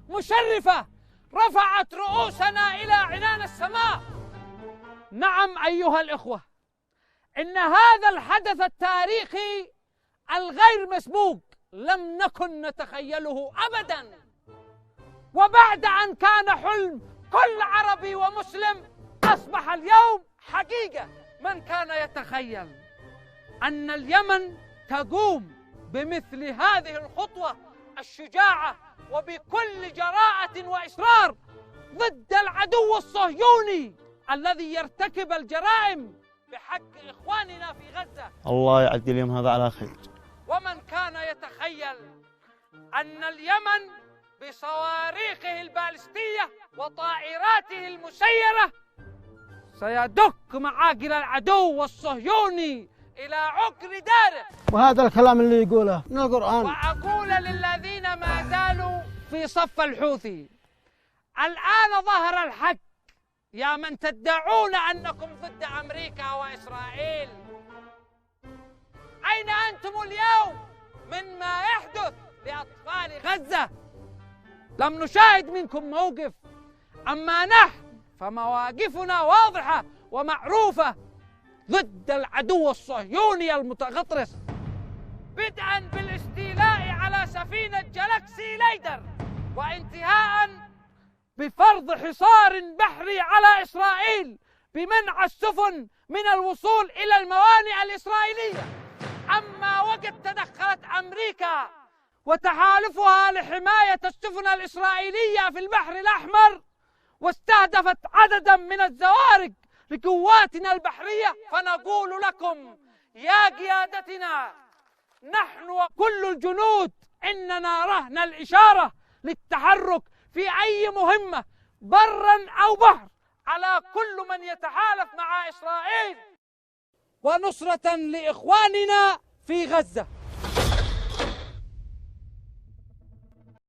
مشرفة رفعت رؤوسنا إلى عنان السماء. نعم أيها الإخوة، إن هذا الحدث التاريخي الغير مسبوق لم نكن نتخيله أبداً، وبعد أن كان حلم كل عربي ومسلم أصبح اليوم حقيقة. من كان يتخيل أن اليمن تقوم بمثل هذه الخطوة الشجاعة وبكل جراءة وإصرار ضد العدو الصهيوني الذي يرتكب الجرائم بحق إخواننا في غزة؟ الله يعدي اليوم هذا على خير. ومن كان يتخيل أن اليمن بصواريخه البالستية وطائراته المسيرة سيدك معاقل العدو الصهيوني إلى عقر داره؟ وهذا الكلام اللي يقوله من القرآن. وأقول للذين ما زالوا في صف الحوثي: الآن ظهر الحق يا من تدعون أنكم ضد أمريكا وإسرائيل. أين أنتم اليوم مما يحدث لأطفال غزة؟ لم نشاهد منكم موقف، أما نحن فمواقفنا واضحة ومعروفة ضد العدو الصهيوني المتغطرس، بدءا بالاستيلاء على سفينة جالاكسي ليدر، وانتهاء بفرض حصار بحري على إسرائيل بمنع السفن من الوصول إلى الموانئ الإسرائيلية. أما وقد تدخلت أمريكا وتحالفها لحماية السفن الإسرائيلية في البحر الأحمر واستهدفت عددا من الزوارق لقواتنا البحرية، فنقول لكم يا قيادتنا، نحن وكل الجنود إننا رهن الإشارة للتحرك في أي مهمة برا أو بحر على كل من يتحالف مع إسرائيل ونصرة لإخواننا في غزة.